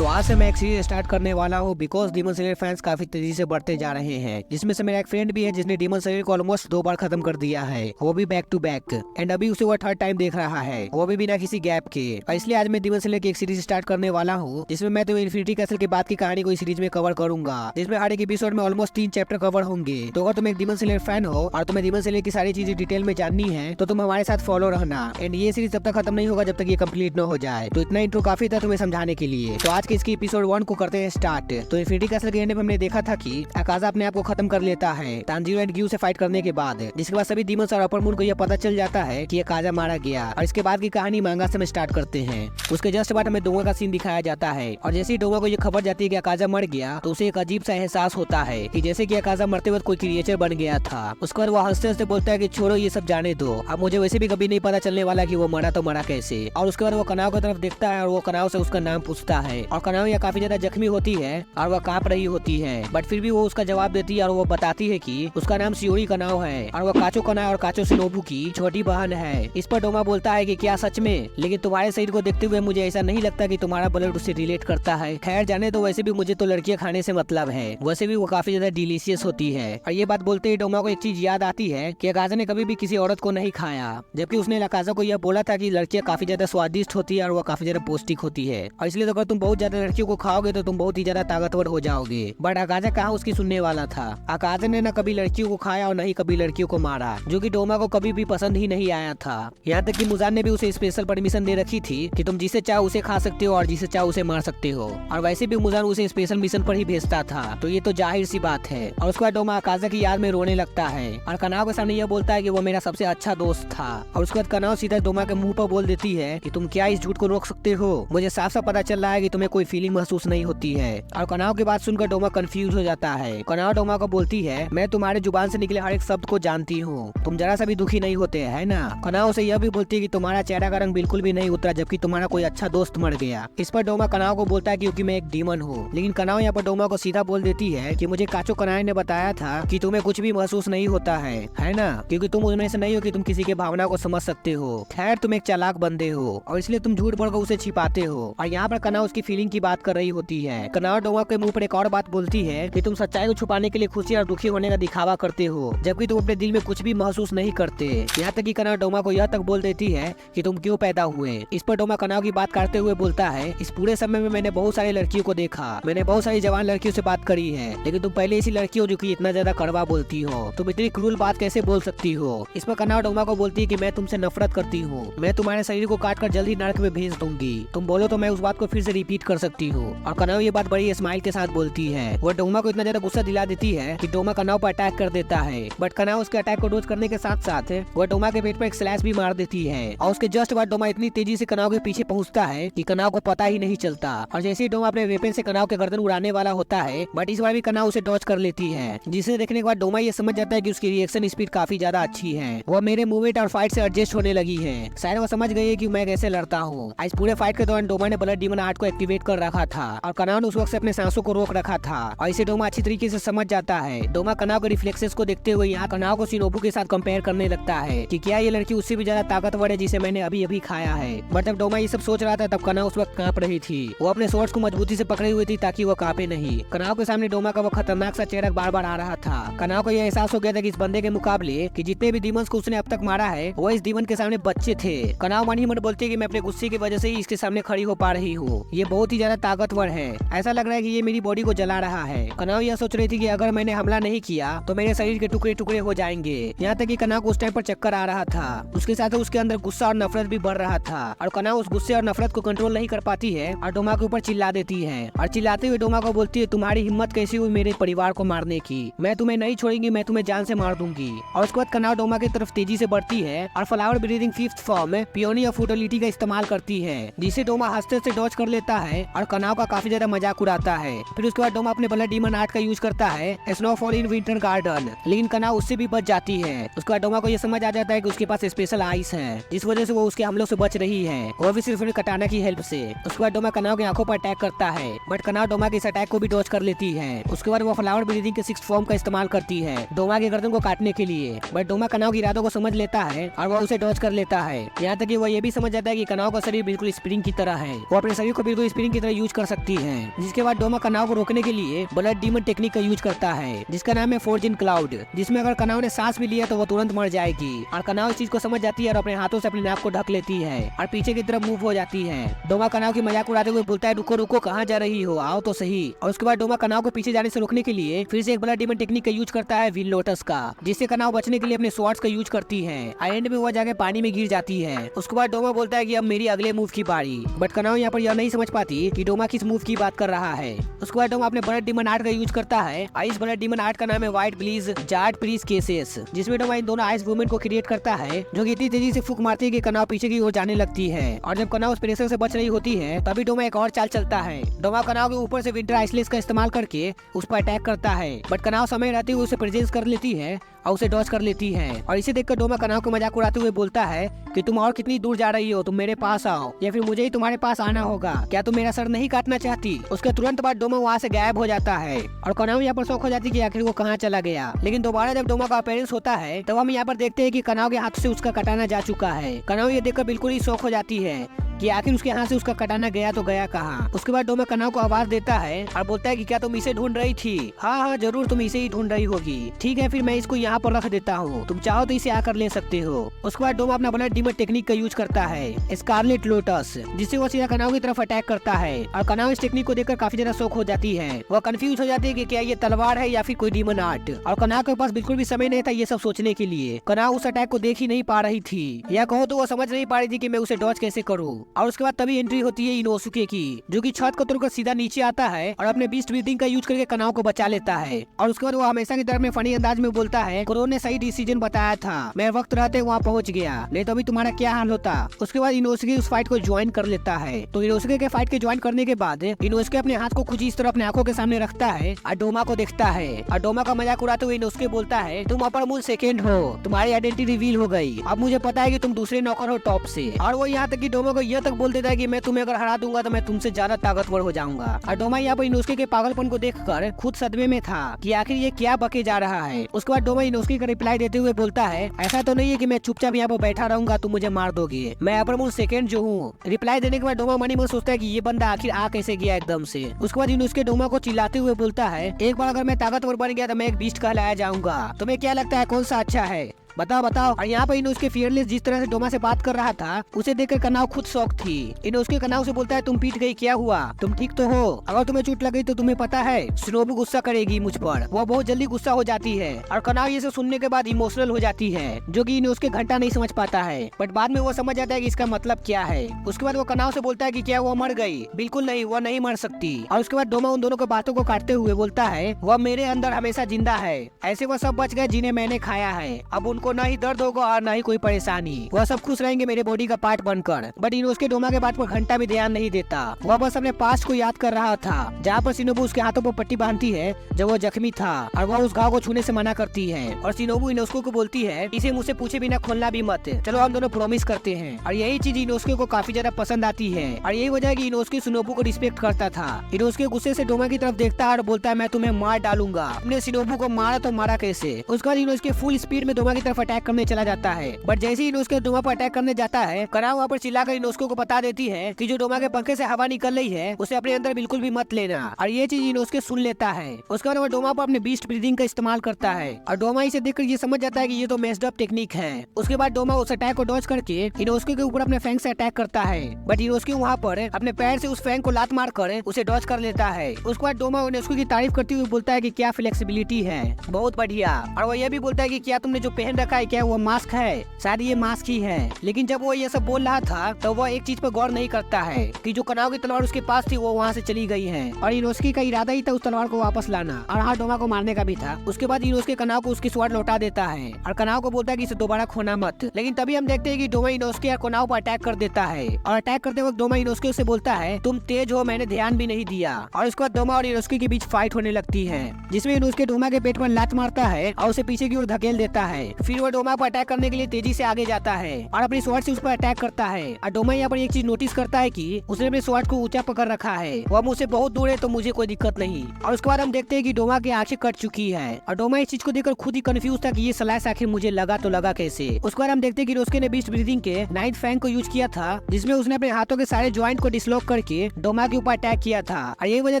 तो आज से मैं एक सीरीज स्टार्ट करने वाला हूँ बिकॉज डीमन स्लेयर फैंस काफी तेजी से बढ़ते जा रहे हैं, जिसमें से मेरा एक फ्रेंड भी है जिसने डीमन स्लेयर को ऑलमोस्ट 2 बार खत्म कर दिया है, वो भी बैक टू बैक। एंड अभी उसे वो थर्ड टाइम देख रहा है, वो भी बिना किसी गैप के। और इसलिए आज मैं डीमन स्लेयर की एक सीरीज स्टार्ट करने वाला हूँ जिसमें मैं तो इन्फिनिटी कैसल के बाद की कहानी को इस सीरीज में कवर करूंगा, जिसमें हर एक एपिसोड में ऑलमोस्ट 3 चैप्टर कवर होंगे। तो अगर तुम एक डीमन स्लेयर फैन हो और तुम्हें डीमन स्लेयर की सारी चीजें डिटेल में जाननी है तो तुम हमारे साथ फॉलो रहना। एंड ये सीरीज तब तक खत्म नहीं होगा जब तक ये कंप्लीट न हो जाए। तो इतना इंट्रो काफी था तुम्हें समझाने के लिए। तो आज के इसकी एपिसोड 1 को करते हैं स्टार्ट। तो इन्फिनिटी कैसल के एंड में हमने देखा था कि अकाजा अपने आप को खत्म कर लेता है तांजीरो एंड ग्यू से फाइट करने के बाद, जिसके बाद सभी डीमंस और अपर मून को यह पता चल जाता है कि अकाजा मारा गया। और इसके बाद की कहानी मांगा से हम स्टार्ट करते हैं। उसके जस्ट बाद हमें डोंगा का सीन दिखाया जाता है और जैसे ही डोंगा को ये खबर जाती है कि अकाजा मर गया तो उसे एक अजीब सा एहसास होता है कि जैसे कि अकाजा मरते वक्त कोई क्रिएचर बन गया था। उसके बाद वो हंसते हंसते बोलता है कि छोड़ो ये सब जाने दो, अब मुझे वैसे भी कभी नहीं पता चलने वाला कि वो मरा तो मरा कैसे। और उसके बाद वो कनाव की तरफ देखता है और वो कनाव से उसका नाम पूछता है और कनाव यह काफी ज्यादा जख्मी होती है और वह कांप रही होती है, बट फिर भी वो उसका जवाब देती है और वो बताती है कि उसका नाम शियोरी कनाव है और वो काचो कनाव और काचो शिनोबू की छोटी बहन है। इस पर डोंगा बोलता है कि क्या सच में? लेकिन तुम्हारे शरीर को देखते हुए मुझे ऐसा नहीं लगता कि तुम्हारा ब्लड उससे रिलेट करता है। खैर जाने तो, वैसे भी मुझे तो लड़कियां खाने से मतलब है, वैसे भी वो काफी ज्यादा डिलीशियस होती है। और ये बात बोलते ही डोंगा को एक चीज याद आती है कि अकाजा ने कभी भी किसी औरत को नहीं खाया, जबकि उसने अकाजा को यह बोला था कि लड़कियां काफी ज्यादा स्वादिष्ट होती है और वो काफी ज्यादा पौष्टिक होती है, और इसलिए अगर तुम बहुत ज्यादा लड़कियों को खाओगे तो तुम बहुत ही ज्यादा ताकतवर हो जाओगे। बट अकाजा कहाँ उसकी सुनने वाला था। अकाजा ने न कभी लड़कियों को खाया और न ही कभी लड़कियों को मारा, जो कि डोमा को कभी भी पसंद ही नहीं आया था। यहाँ तक कि मुजान ने भी उसे स्पेशल परमिशन दे रखी थी कि तुम जिसे चाहो उसे खा सकते हो और जिसे चाहो उसे मार सकते हो, और वैसे भी मुजान उसे स्पेशल मिशन पर ही भेजता था, तो ये तो जाहिर सी बात है। और उसके बाद डोमा अकाजा की याद में रोने लगता है और कनाव के सामने यह बोलता है कि वो मेरा सबसे अच्छा दोस्त था। और उसके बाद कनाव सीधा डोमा के मुंह पर बोल देती है कि तुम क्या इस झूठ को रोक सकते हो? मुझे साफ साफ पता चल रहा है कि तुम्हें कोई फीलिंग महसूस नहीं होती है। और कनाव की बात सुनकर डोमा कंफ्यूज हो जाता है। कनाव डोमा को बोलती है, मैं तुम्हारे जुबान से निकले हर एक शब्द को जानती हूँ, तुम जरा सा भी दुखी नहीं होते है ना? कनाव से यह भी बोलती है कि तुम्हारा चेहरा का रंग बिल्कुल भी नहीं उतरा जबकि तुम्हारा कोई अच्छा दोस्त मर गया। इस पर डोमा कनाव को बोलता है क्योंकि मैं एक डीमन हूँ, लेकिन कनाव यहाँ पर डोमा को सीधा बोल देती है कि मुझे काचो कनाई ने बताया था कि तुम्हें कुछ भी महसूस नहीं होता है ना? क्योंकि तुम उनमें से नहीं हो कि तुम किसी के भावना को समझ सकते हो। खैर तुम एक चालाक बंदे हो और इसलिए तुम झूठ बोलकर उसे छिपाते हो। और यहाँ पर कनाव उसकी फीलिंग की बात कर रही होती है। कनाव डोमा के मुंह पर एक और बात बोलती है कि तुम सच्चाई को छुपाने के लिए खुशी और दुखी होने का दिखावा करते हो, जबकि तुम अपने दिल में कुछ भी महसूस नहीं करते। यहाँ तक कि कनाव डोमा को यह तक बोल देती है कि तुम क्यों पैदा हुए। इस पर डोमा कनाव की बात करते हुए बोलता है, इस पूरे समय में मैंने बहुत सारी लड़कियों को देखा, मैंने बहुत सारी जवान लड़कियों से बात करी है, लेकिन तुम पहले ऐसी लड़की हो जो कि इतना ज्यादा कड़वा बोलती हो, तुम इतनी क्रूर बात कैसे बोल सकती हो? इस पर कनाव डोमा को बोलती है कि मैं तुमसे नफरत करती हूँ, मैं तुम्हारे शरीर को काट कर जल्दी नरक में भेज दूंगी, तुम बोलो तो मैं उस बात को फिर से रिपीट कर सकती हूँ। और कनाव ये बात बड़ी स्माइल के साथ बोलती है। वो डोमा को इतना ज्यादा गुस्सा दिला देती है कि डोमा कनाव पर अटैक कर देता है, बट कनाव उसके अटैक को डोज करने के साथ साथ वो डोमा के पेट पर एक स्लैश भी मार देती है। और उसके जस्ट बाद डोमा इतनी तेजी से कनाव के पीछे पहुंचता है कि कनाव को पता ही नहीं चलता। और जैसे ही डोमा अपने वेपन से कनाव के गर्दन उड़ाने वाला होता है, बट इस बार भी कनाव उसे डॉज कर लेती है, जिसे देखने के बाद डोमा ये समझ जाता है कि उसकी रिएक्शन स्पीड काफी ज्यादा अच्छी है, वो मेरे मूवमेंट और फाइट से एडजस्ट होने लगी है। शायद वो समझ गई है कि मैं कैसे लड़ता हूँ। इस पूरे फाइट के दौरान डोमा ने ब्लड डीमन आर्ट को एक्टिवेट कर रखा था और कनाव ने उस वक्त से अपने सांसों को रोक रखा था, और इसे डोमा अच्छी तरीके से समझ जाता है। डोमा कनाव के रिफ्लेक्सेस को देखते हुए यहाँ कनाव को शिनोबू के साथ कंपेयर करने लगता है कि क्या ये लड़की उससे भी ज्यादा ताकतवर है जिसे मैंने अभी अभी खाया है। बट जब डोमा ये सब सोच रहा था तब कनाव उस वक्त कांप रही थी, वो अपने स्वॉर्ड्स को मजबूती से पकड़े हुई थी ताकि वो कांपे नहीं। कनाव के सामने डोमा का वो खतरनाक सा चेहरा बार बार आ रहा था। कनाव को यह एहसास हो गया था कि इस बंदे के मुकाबले कि जितने भी डीमंस को उसने अब तक मारा है वो इस डीमन के सामने बच्चे थे। कनाव मन ही मन बोलती है कि मैं अपने गुस्से की वजह से ही इसके सामने खड़ी हो पा रही हूँ, ये बहुत ही ज्यादा ताकतवर है, ऐसा लग रहा है कि ये मेरी बॉडी को जला रहा है। कनाव यह सोच रही थी कि अगर मैंने हमला नहीं किया तो मेरे शरीर के टुकड़े टुकड़े हो जाएंगे। यहाँ तक कि कनाव को उस टाइम पर चक्कर आ रहा था, उसके साथ उसके अंदर गुस्सा और नफरत भी बढ़ रहा था, और कनाव उस गुस्से और नफरत को कंट्रोल नहीं कर पाती है और डोमा के ऊपर चिल्ला देती है। और चिल्लाते हुए डोमा को बोलती है, तुम्हारी हिम्मत कैसी हुई मेरे परिवार को मारने की? मैं तुम्हें नहीं छोड़ूंगी, मैं तुम्हें जान से मार दूंगी। और उसके बाद कनाव डोमा की तरफ तेजी से बढ़ती है और फ्लावर ब्रीदिंग 5th फॉर्म में पियोनी ऑफ फुटिलिटी का इस्तेमाल करती है, जिसे डोमा हंसते से डॉज कर लेता है और कनाव का काफी ज्यादा मजाक उड़ाता है। फिर उसके बाद डोमा अपने ब्लड डीमन आर्ट का यूज करता है स्नोफॉल इन विंटर गार्डन, लेकिन कनाव उससे भी बच जाती है। उसके बाद डोमा को यह समझ आ जाता है कि उसके पास स्पेशल आइस है, जिस वजह से वो उसके हमलों से बच रही है, वो भी सिर्फ कटाना की हेल्प से। उसके बाद डोमा कनाव की आंखों पर अटैक करता है, बट कनाव डोमा के इस अटैक को भी डॉज कर लेती है। उसके बाद वो फ्लावर ब्रीदिंग के 6th फॉर्म का इस्तेमाल करती है डोमा के गर्दन को काटने के लिए, बट डोमा कनाव की इरादों को समझ लेता है और वो उसे डॉज कर लेता है। यहाँ तक कि वो ये भी समझ जाता है कि कनाव का शरीर बिल्कुल स्प्रिंग की तरह है, वो अपने शरीर को बिल्कुल स्प्रिंग टेक्निक की तरह यूज कर सकती है। जिसके बाद डोमा कनाव को रोकने के लिए ब्लड डीमन टेक्निक का यूज करता है, जिसका नाम है फोर्जिन क्लाउड, जिसमें अगर कनाव ने सांस भी लिया तो वो तुरंत मर जाएगी। और कनाव इस चीज को समझ जाती है और अपने हाथों से अपनी नाक को ढक लेती है और पीछे की तरफ मूव हो जाती है। डोमा कनाव की मजाक उड़ाते हुए बोलता है, रुको रुको, कहाँ जा रही हो, आओ तो सही। और उसके बाद डोमा कनाव को पीछे जाने से रोकने के लिए फिर से एक ब्लड डीमन टेक्निक का यूज करता है, व्हील लोटस का, जिससे कनाव बचने के लिए अपने स्वॉर्ड्स का यूज करती है। एंड में वो जाके पानी में गिर जाती है। उसके बाद डोमा बोलता है कि अब मेरी अगले मूव की बारी। बट कनाव यहाँ पर यह नहीं समझ पाती कि डोमा किस मूव की बात कर रहा है। उसके बाद डोमा अपने ब्लड डीमन आर्ट का यूज करता है। इस ब्लड डीमन आर्ट का नाम है व्हाइट ब्लीज जाट प्रीस केसेस, जिसमें डोमा इन दोनों आइस वुमेन को क्रिएट करता है, जो कि इतनी तेजी से फूंक मारती है कि कनाव पीछे की ओर जाने लगती है। और जब कनाव उस प्रेशर से बच रही होती है तभी डोमा एक और चाल चलता है। डोमा कनाव के ऊपर से विंटर आइसलेस का इस्तेमाल करके उस पर अटैक करता है, बट कनाव समय रहते हुए उसे प्रेजेंस कर लेती है और उसे डॉज कर लेती है। और इसे देखकर डोमा कनाव को मजाक उड़ाते हुए बोलता है कि तुम और कितनी दूर जा रही हो, तुम मेरे पास आओ या फिर मुझे ही तुम्हारे पास आना होगा, क्या तुम मेरा सर नहीं काटना चाहती। उसके तुरंत बाद डोमा वहाँ से गायब हो जाता है और कनाव यहाँ पर शौक हो जाती है कि आखिर वो कहाँ चला गया। लेकिन दोबारा जब डोमा का अपीयरेंस होता है तब हम यहाँ पर देखते हैं कि कनाव के हाथ से उसका कटाना जा चुका है। कनाव ये देखकर बिल्कुल ही शौक हो जाती है कि आखिर उसके हाथ से उसका कटाना गया तो गया कहाँ। उसके बाद डोमा कनाव को आवाज देता है और बोलता है कि क्या तुम इसे ढूंढ रही थी। हाँ हाँ जरूर, तुम इसे ही ढूंढ रही होगी। ठीक है, फिर मैं इसको यहाँ पर रख देता हूँ, तुम चाहो तो इसे आकर ले सकते हो। उसके बाद डोमा अपना ब्लड डीमन टेक्निक का यूज करता है, स्कारलेट लोटस, जिससे वो सीधा कनाव की तरफ अटैक करता है। और कनाव इस टेक्निक को देखकर काफी ज्यादा शौक हो जाती है। वह कंफ्यूज हो जाती है कि क्या ये तलवार है या फिर कोई डीमन आर्ट। और कनाव के पास बिल्कुल भी समय नहीं था ये सब सोचने के लिए। कनाव उस अटैक को देख ही नहीं पा रही थी, या कहो तो वो समझ नहीं पा रही थी कि मैं उसे डॉज कैसे करूँ। और उसके बाद तभी एंट्री होती है इनोसुके की, जो कि छत को तोड़कर सीधा नीचे आता है और अपने बीस्ट ब्रीथिंग का यूज करके कनाव को बचा लेता है। और उसके बाद वो हमेशा की तरह में फनी अंदाज में बोलता है, कुरो ने सही डिसीजन बताया था, मैं वक्त रहते वहाँ पहुँच गया, नहीं तो अभी तुम्हारा क्या हाल होता। उसके बाद इनोसुके उस फाइट को ज्वाइन कर लेता है। तो इनोसुके के फाइट के ज्वाइन करने के बाद इनोसुके अपने हाथ को कुछ इस तरह अपने आंखों के सामने रखता है और डोमा को देखता है। और डोमा का मजाक उड़ाते हुए इनोसुके बोलता है, तुम अपर मूल सेकंड हो, तुम्हारी आइडेंटिटी रिवील हो गई, अब मुझे पता है कि तुम दूसरे नौकर हो टॉप से। और वो यहाँ तक कि डोमा को यह तक बोल देता है कि मैं तुम्हें अगर हरा दूंगा तो मैं तुमसे ज्यादा ताकतवर हो जाऊंगा। और डोमा यहाँ पर इनोसुके के पागलपन को देखकर खुद सदमे में था कि आखिर ये क्या बके जा रहा है। उसके बाद डोमा इनोसुके का रिप्लाई देते हुए बोलता है, ऐसा तो नहीं है कि मैं चुपचाप यहाँ पर बैठा रहूंगा, तुम मुझे मार दोगे, मैं अपर मूल सेकंड जो हूँ। रिप्लाई देने के बाद डोमा मनी मन सोचता है कि ये बंदा आखिर आ कैसे गया एकदम से। उसके बाद इनोसुके डोमा को चिल्लाते हुए बोलता है, एक बार अगर मैं ताकतवर बन गया तो मैं एक बीस्ट कहलाया जाऊंगा, तुम्हें क्या लगता है कौन सा अच्छा है, बताओ बताओ। और यहाँ पर इनोसुके फियरलेस जिस तरह से डोमा से बात कर रहा था उसे देखकर कनाव खुद शौक थी। इनोसुके कनाव से बोलता है, तुम पीट गई, क्या हुआ, तुम ठीक तो हो, अगर तुम्हें चोट लग गई तो तुम्हें पता है शिनोबू गुस्सा करेगी मुझ पर, वो बहुत जल्दी गुस्सा हो जाती है। और कनाव ये सब सुनने के बाद इमोशनल हो जाती है, जो कि इनोसुके घंटा नहीं समझ पाता है, बट बाद में वो समझ जाता है कि इसका मतलब क्या है। उसके बाद वो कनाव से बोलता है कि क्या वो मर गई, बिल्कुल नहीं, वो नहीं मर सकती। और उसके बाद डोमा उन दोनों को बातों को काटते हुए बोलता है, वह मेरे अंदर हमेशा जिंदा है, ऐसे वो सब बच गए जिन्हें मैंने खाया है, अब उनको न ही दर्द होगा और न ही कोई परेशानी, वह सब खुश रहेंगे मेरे बॉडी का पार्ट बनकर। बट इनोसुके डोमा के बात पर घंटा भी ध्यान नहीं देता, वह बस अपने पास्ट को याद कर रहा था, जहाँ पर शिनोबू उसके हाथों पर पट्टी बांधती है जब वो जख्मी था और वह उस घाव को छूने से मना करती है। और शिनोबू इनोसुके को बोलती है, इसे मुझसे पूछे बिना खोलना भी मत, चलो हम दोनों प्रॉमिस करते हैं। और यही चीज इनोसुके को काफी ज्यादा पसंद आती है और यही वजह है कि इनोसुके शिनोबू को रिस्पेक्ट करता था। इनोसुके गुस्से से डोमा की तरफ देखता है और बोलता है, मैं तुम्हें मार डालूंगा, अपने शिनोबू को मारा तो मारा कैसे। उसके बाद इनोसुके फुल स्पीड में डोमा की तरफ अटैक करने चला जाता है, बट जैसे ही इनोसुके डोमा पर अटैक करने जाता है, कनाव वहाँ पर चिल्लाकर इनोसुके को बता देती है कि जो डोमा के पंखे से हवा निकल रही है उसे अपने अंदर बिल्कुल भी मत लेना। और ये चीज इनोसुके सुन लेता है। उसके बाद वो डोमा पर अपने बीस्ट ब्रीदिंग का इस्तेमाल करता है और डोमा इसे देखकर ये समझ जाता है कि ये तो मेस्ड अप टेक्निक है। उसके बाद डोमा उस अटैक को डॉज करके इनोसुके के ऊपर अपने फैंग से अटैक करता है, बट इनोसुके वहाँ पर अपने पैर से उस फैंग को लात मार कर उसे डॉज कर लेता है। उसके बाद डोमा इनोसुके की तारीफ करते हुए बोलता है कि क्या फ्लेक्सिबिलिटी है, बहुत बढ़िया। और वो ये भी बोलता है कि क्या तुमने जो पहन रखा है क्या वो मास्क है, शायद ये मास्क ही है। लेकिन जब वो ये सब बोल रहा था तो वो एक चीज पर गौर नहीं करता है कि जो कनाव की तलवार उसके पास थी वो वहाँ से चली गई है और इनोसुके का इरादा ही था उस तलवार को वापस लाना और हाँ डोमा को मारने का भी था। उसके बाद इनोसुके कनाव को उसकी स्वॉर्ड लौटा देता है और कनाव को बोलता है कि इसे दोबारा खोना मत। लेकिन तभी हम देखते हैं कि डोमा इनोसुके और कनाव पर अटैक कर देता है और अटैक करते वक्त डोमा इनोसुके से बोलता है, तुम तेज हो, मैंने ध्यान भी नहीं दिया। और उसके बाद डोमा और इनोसुके के बीच फाइट होने लगती है, जिसमें इनोसुके डोमा के पेट पर लात मारता है और उसे पीछे की ओर धकेल देता है। फिर वो डोमा पर अटैक करने के लिए तेजी से आगे जाता है और अपनी स्वॉर्ड से उस पर अटैक करता है। और डोमा यहाँ पर एक चीज नोटिस करता है कि उसने अपने स्वॉर्ड को ऊंचा पकड़ रखा है, वह मुझसे बहुत दूर है तो मुझे कोई दिक्कत नहीं। और उसके बाद हम देखते हैं कि डोमा की आंखें कट चुकी है और डोमा इस चीज को देखकर खुद ही कंफ्यूज था कि ये स्लैश आखिर मुझे लगा तो लगा कैसे। उसके बाद हम देखते हैं कि रोस्के ने बीस्ट ब्रीथिंग के 9th फैंग को यूज किया था, जिसमें उसने अपने हाथों के सारे जॉइंट को डिसलॉक करके डोमा के ऊपर अटैक किया था। और यही वजह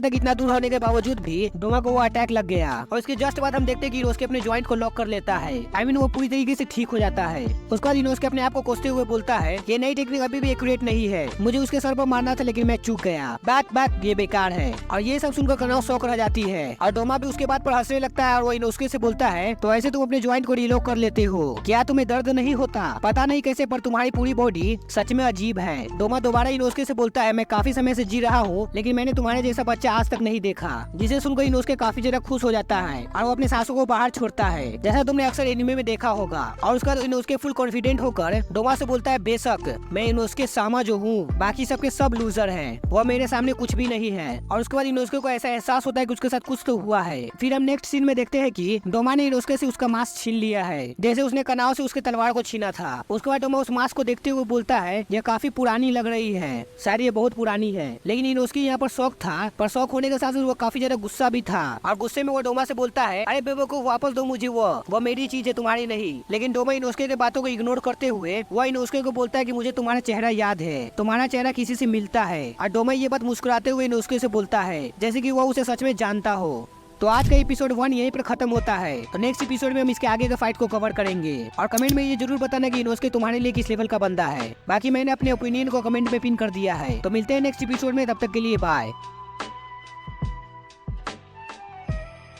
था कि इतना दूर होने के बावजूद भी डोमा को वो अटैक लग गया। और इसके जस्ट बाद हम देखते हैं कि रोस्के अपने जॉइंट को लॉक कर लेता है। आई मीन वो पूरी तरीके से ठीक हो जाता है। उसके बाद इनोस्के अपने आप को कोसते हुए बोलता है ये नई टेक्निक अभी भी एक्यूरेट नहीं है, मुझे उसके सर पर मारना था लेकिन मैं चूक गया, बात ये बेकार है। और ये सब सुनकर कनाव शौक रह जाती है और डोमा भी उसके बाद पर हंसने लगता है और वो इनोस्के से बोलता है तो ऐसे तुम अपने जॉइंट को रिलॉक कर लेते हो, क्या तुम्हें दर्द नहीं होता? पता नहीं कैसे पर तुम्हारी पूरी बॉडी सच में अजीब है। डोमा दोबारा इनोस्के से बोलता है मैं काफी समय से जी रहा हूँ लेकिन मैंने तुम्हारे जैसा बच्चा आज तक नहीं देखा, जिसे सुनकर इनोस्के काफी ज्यादा खुश हो जाता है और वो अपने सांसों को बाहर छोड़ता है जैसा तुमने अक्सर एनिमे में देखा होगा। और उसका इनोस्के फुल कॉन्फिडेंट होकर डोमा से बोलता है बेशक मैं इनोस्के सामा जो हूँ, बाकी सबके सब लूजर हैं, वह मेरे सामने कुछ भी नहीं है। और उसके बाद इनोस्के को ऐसा एहसास होता है कि उसके साथ कुछ तो हुआ है। फिर हम नेक्स्ट सीन में देखते हैं कि डोमा ने इनोस्के से उसका मास्क छीन लिया है जैसे उसने कनाव से उसके तलवार को छीना था। उसके बाद डोमा उस मास्क को देखते हुए बोलता है यह काफी पुरानी लग रही है, शायद ये बहुत पुरानी है। लेकिन इनोस्के यहाँ पर शौक था, पर शौक होने के साथ वो काफी ज्यादा गुस्सा भी था और गुस्से में वो डोमा से बोलता है अरे बेवकूफ वापस दो मुझे, वो मेरी चीज है तुम्हारी नहीं। लेकिन डोमा इनोस्के के बातों को इग्नोर करते हुए वह इनोस्के को बोलता है कि मुझे तुम्हारा चेहरा याद है, तुम्हारा चेहरा किसी से मिलता है। और डोमा ये बात मुस्कुराते हुए इनोस्के से बोलता है जैसे कि वो उसे सच में जानता हो। तो आज का एपिसोड 1 यहीं पर खत्म होता है। तो नेक्स्ट एपिसोड में हम इसके आगे का फाइट को कवर करेंगे और कमेंट में ये जरूर बताना कि इनोस्के तुम्हारे लिए किस लेवल का बंदा है। बाकी मैंने अपने ओपिनियन को कमेंट में पिन कर दिया है। तो मिलते हैं नेक्स्ट एपिसोड में, तब तक के लिए बाय।